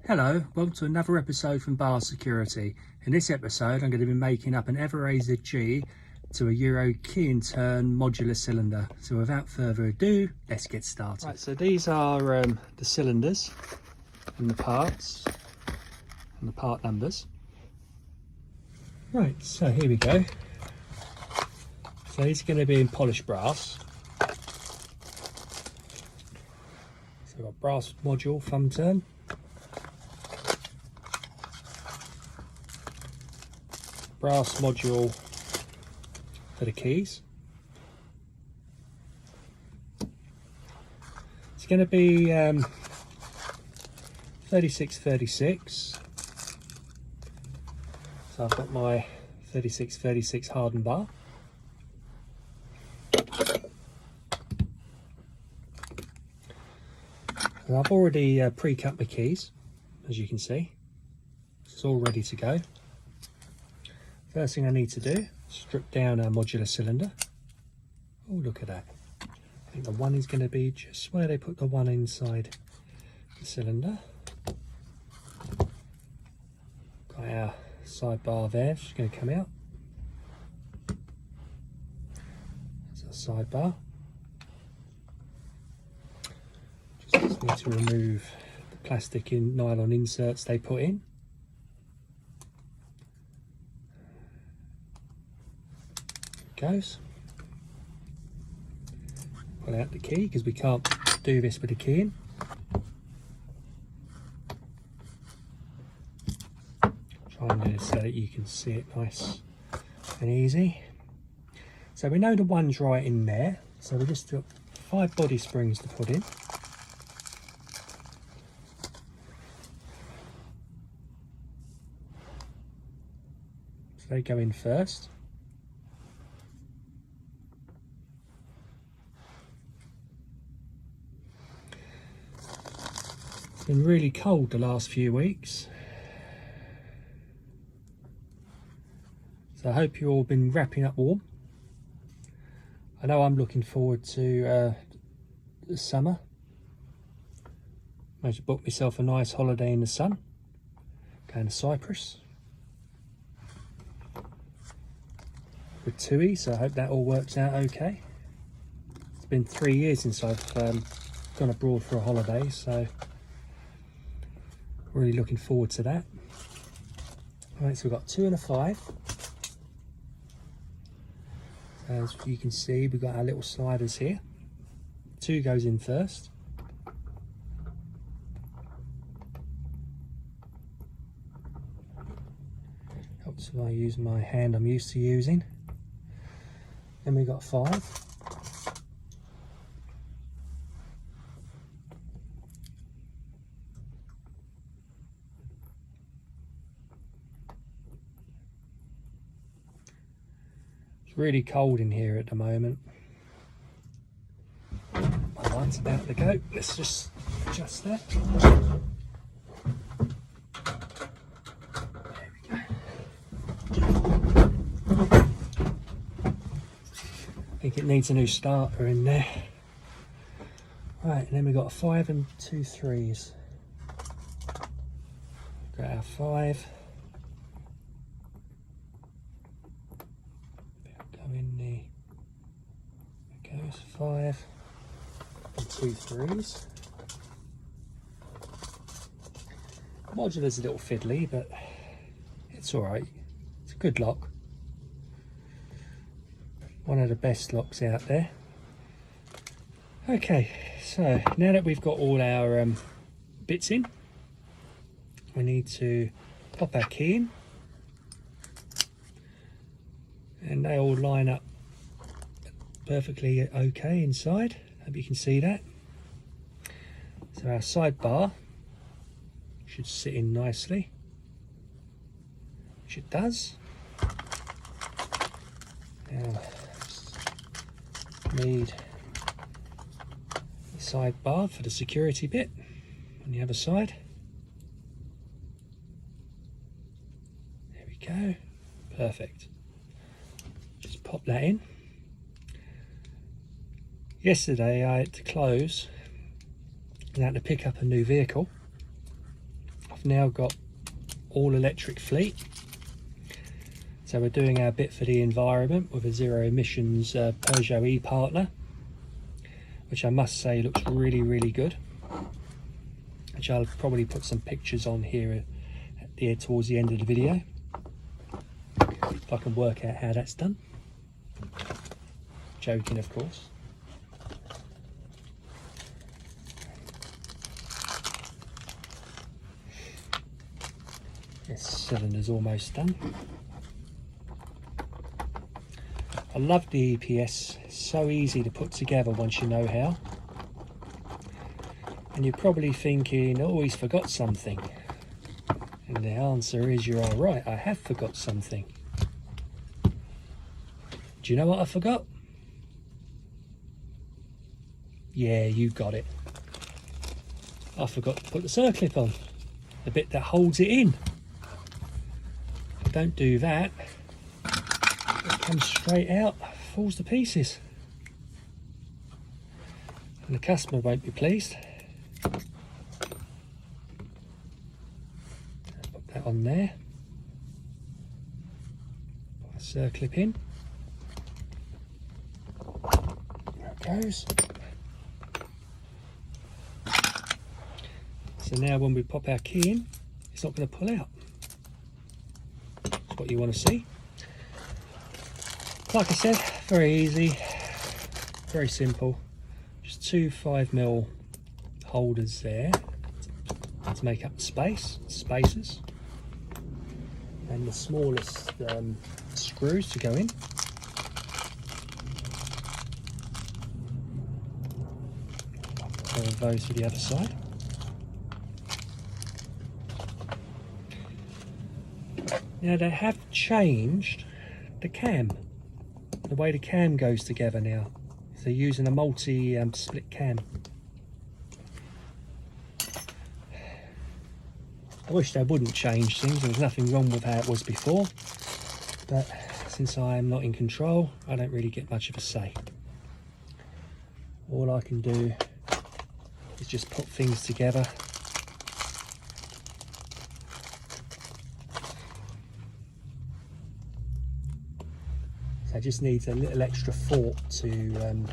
Hello, welcome to another episode from Bar Security. In this episode I'm going to be making up an EVVA ZG to a Euro key in turn modular cylinder. So without further ado, let's get started. Right, so these are the cylinders and the parts and the part numbers. Right, so here we go. So these are going to be in polished brass. So we've got brass module thumb turn. Brass module for the keys. It's going to be 3636. So I've got my 3636 hardened bar. And I've already pre-cut my keys, as you can see. It's all ready to go. First thing I need to do, strip down our modular cylinder. Oh, look at that. I think the one is going to be just where they put the one inside the cylinder. Got our sidebar there, it's just going to come out. That's our sidebar. Just need to remove the plastic and nylon inserts they put in. Goes. Pull out the key because we can't do this with a key in. Try and do this so that you can see it nice and easy. So we know the one's right in there, so we just got 5 body springs to put in. So they go in first. It's been really cold the last few weeks, so I hope you've all been wrapping up warm. I know I'm looking forward to the summer. Managed to book myself a nice holiday in the sun, going to Cyprus with Tui, so I hope that all works out okay. It's been 3 years since I've gone abroad for a holiday, so really looking forward to that. Right, so we've got 2 and a 5. As you can see, we've got our little sliders here. 2 goes in first. Helps if I use my hand I'm used to using. Then we've got 5. Really cold in here at the moment. My light's about to go. Let's just adjust that. There we go. I think it needs a new starter in there. Right, and then we've got 5 and 2 3s. Got our 5. In the, there goes 5 and 2 3s. Modular's a little fiddly, but it's alright. It's a good lock. One of the best locks out there. Okay, so now that we've got all our bits in, we need to pop our key in. And they all line up perfectly okay inside. Hope you can see that. So our sidebar should sit in nicely, which it does. Now need the sidebar for the security bit on the other side. There we go, perfect. Just pop that in. Yesterday I had to close and I had to pick up a new vehicle. I've now got all electric fleet, so we're doing our bit for the environment with a zero emissions Peugeot e-partner, which I must say looks really good, which I'll probably put some pictures on here towards the end of the video if I can work out how that's done. Joking, of course. This cylinder's almost done. I love the EPS, it's so easy to put together once you know how. And you're probably thinking, oh, he's forgot something. And the answer is, you are right, I have forgot something. Do you know what I forgot? Yeah, you got it. I forgot to put the circlip on, the bit that holds it in. If I don't do that, it comes straight out, falls to pieces. And the customer won't be pleased. Put that on there. Put a circlip in. There it goes. So now when we pop our key in, it's not going to pull out. That's what you want to see. Like I said, very easy, very simple. Just two 5mm holders there to make up the spaces, and the smallest screws to go in. All of those to the other side. Now they have changed the cam, the way the cam goes together now. So they're using a multi-split cam. I wish they wouldn't change things. There's nothing wrong with how it was before, but since I am not in control, I don't really get much of a say. All I can do is just put things together. So it just needs a little extra fork to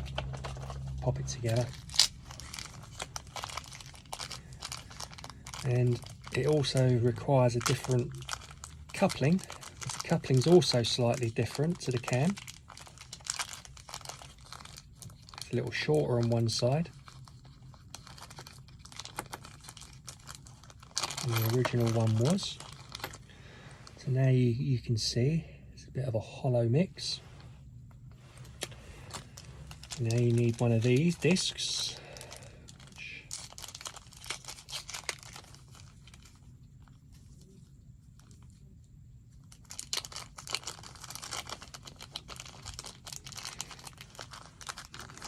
pop it together. And it also requires a different coupling. The coupling's also slightly different to the cam. It's a little shorter on one side than the original one was. So now you can see it's a bit of a hollow mix. Now you need one of these discs.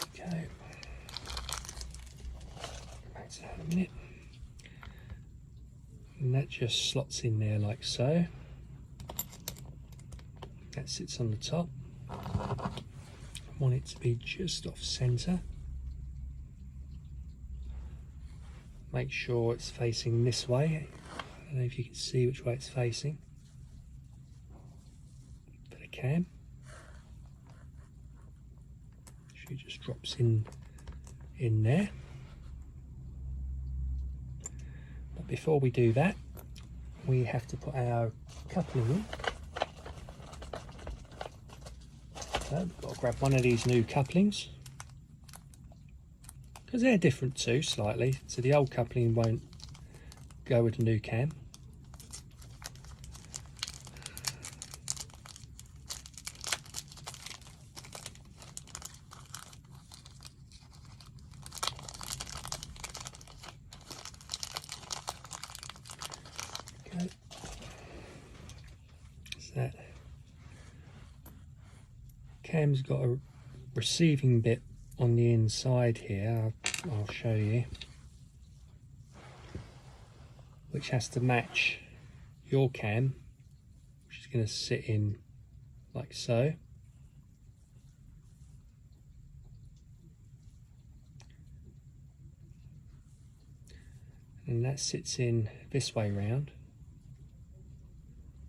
Okay. Back to that in a minute. And that just slots in there like so. That sits on the top. I want it to be just off centre. Make sure it's facing this way. I don't know if you can see which way it's facing. But I can. She just drops in there. But before we do that, we have to put our coupling in. So we've got to grab one of these new couplings, because they're different too, slightly. So the old coupling won't go with the new cam. Okay. So that cam's got a receiving bit on the inside here. I'll show you, which has to match your cam, which is going to sit in like so. and that sits in this way round,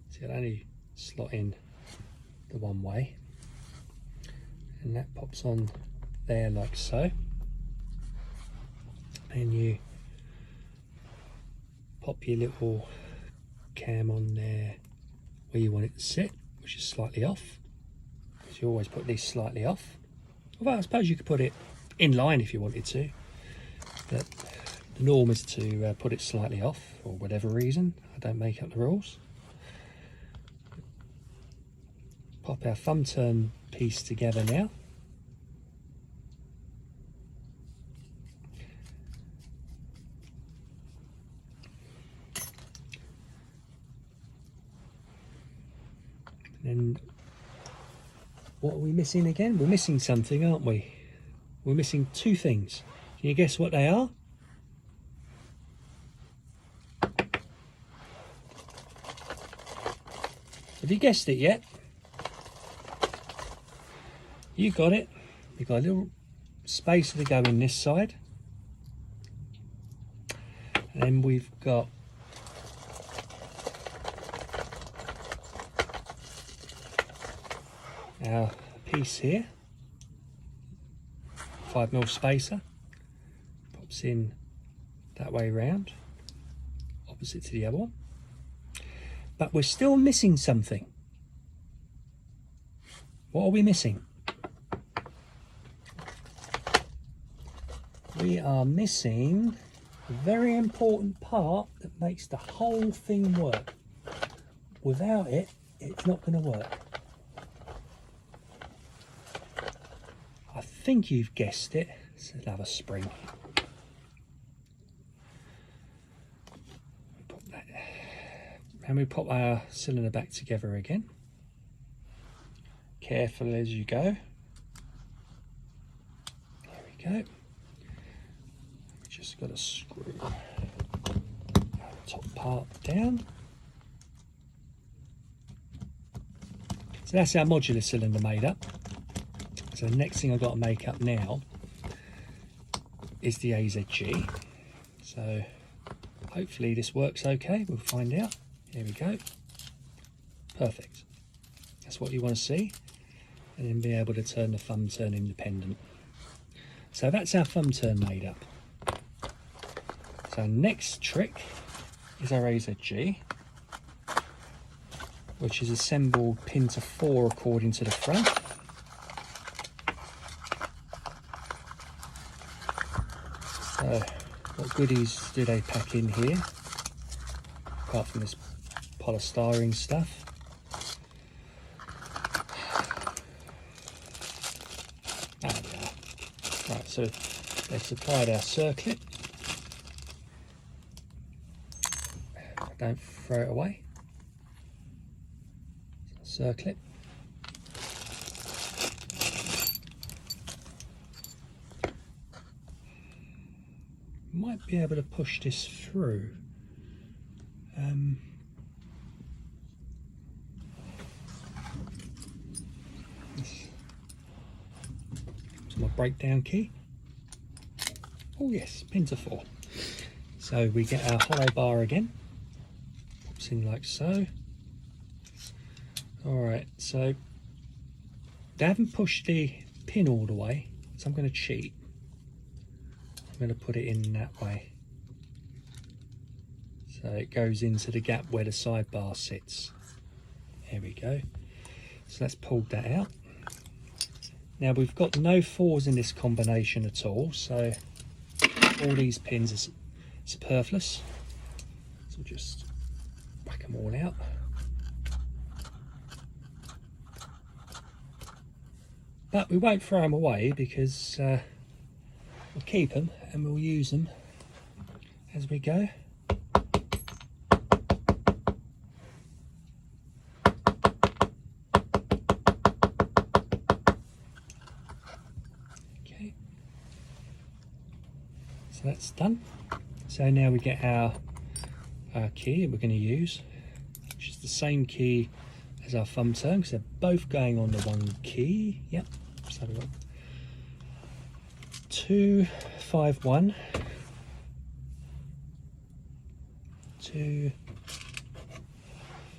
so it'll only slot in the one way, and that pops on there like so, and you pop your little cam on there where you want it to sit, which is slightly off, because you always put these slightly off. Although I suppose you could put it in line if you wanted to, but the norm is to put it slightly off for whatever reason. I don't make up the rules. Pop our thumb turn piece together now. And what are we missing again? We're missing something, aren't we? We're missing two things. Can you guess what they are? Have you guessed it yet? You got it. We've got a little spacer to go in this side. And then we've got our piece here, 5mm spacer, pops in that way round, opposite to the other one. But we're still missing something. What are we missing? We are missing a very important part that makes the whole thing work. Without it, it's not going to work. I think you've guessed it. It's another spring. Pop that, and we pop our cylinder back together again. Careful as you go. There we go. Just got to screw the top part down. So that's our modular cylinder made up. So the next thing I've got to make up now is the AZG. So hopefully this works okay. We'll find out. Here we go. Perfect. That's what you want to see. And then be able to turn the thumb turn independent. So that's our thumb turn made up. So next trick is our AZG, which is assembled pin to 4 according to the front. So what goodies do they pack in here, apart from this polystyrene stuff? There we are. Right, so they've supplied our circlip. Don't throw it away. Circlip. Might be able to push this through. So my breakdown key. Oh yes, pin to 4. So we get our hollow bar again. Pops in like so. Alright, so they haven't pushed the pin all the way, so I'm going to cheat. I'm going to put it in that way. So it goes into the gap where the sidebar sits. There we go. So let's pull that out. Now we've got no 4s in this combination at all, so all these pins are superfluous. So we'll just whack them all out. But we won't throw them away because we'll keep them and we'll use them as we go. Okay, so that's done. So now we get our key we're going to use, which is the same key as our thumb turn, because they're both going on the one key. Yep, let's have a look. 251 2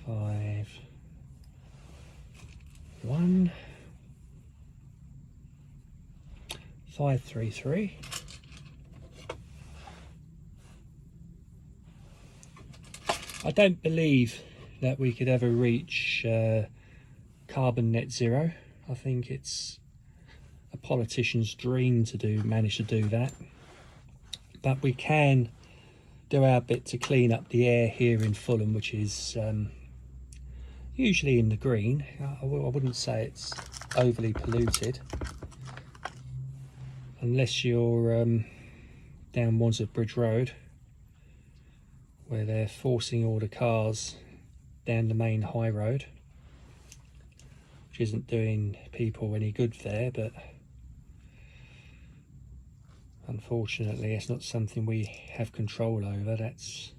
5 1 5 3 3. I don't believe that we could ever reach carbon net zero. I think it's a politician's dream to manage to do that, but we can do our bit to clean up the air here in Fulham, which is usually in the green. I wouldn't say it's overly polluted, unless you're down Wandsworth Bridge Road, where they're forcing all the cars down the main high road, which isn't doing people any good there, but unfortunately it's not something we have control over. That's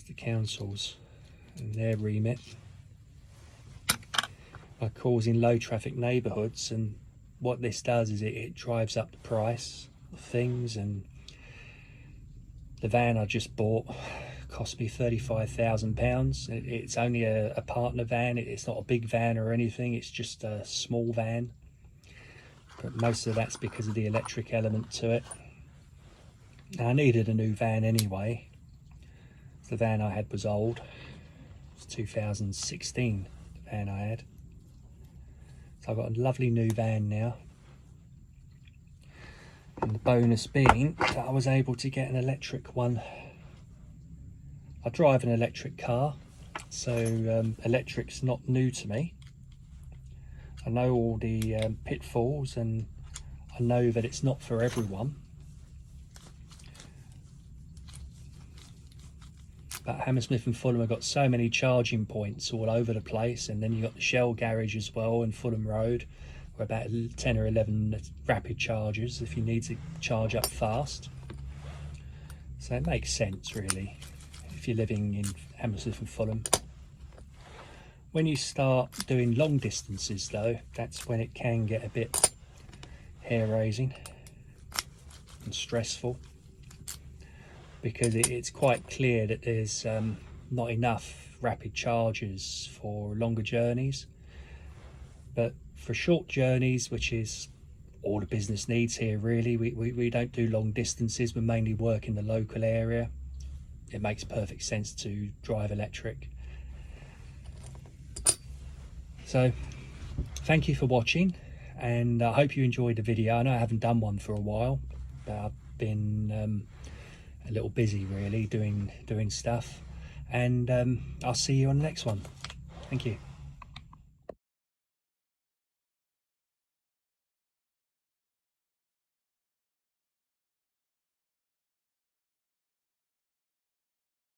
the council's and their remit, by causing low traffic neighbourhoods. And what this does is it drives up the price of things. And the van I just bought cost me £35,000. It's only a partner van. It's not a big van or anything, it's just a small van, but most of that's because of the electric element to it. Now, I needed a new van anyway. The van I had was old. It's 2016, the van I had. So I've got a lovely new van now. And the bonus being that I was able to get an electric one. I drive an electric car, so electric's not new to me. I know all the pitfalls, and I know that it's not for everyone. But Hammersmith and Fulham have got so many charging points all over the place, and then you've got the Shell garage as well in Fulham Road, where about 10 or 11 rapid chargers if you need to charge up fast. So it makes sense really if you're living in Hammersmith and Fulham. When you start doing long distances though, that's when it can get a bit hair-raising and stressful, because it's quite clear that there's not enough rapid chargers for longer journeys. But for short journeys, which is all the business needs here really, we don't do long distances, we mainly work in the local area. It makes perfect sense to drive electric. So thank you for watching, and I hope you enjoyed the video. I know I haven't done one for a while, but I've been a little busy really doing stuff, and I'll see you on the next one. Thank you.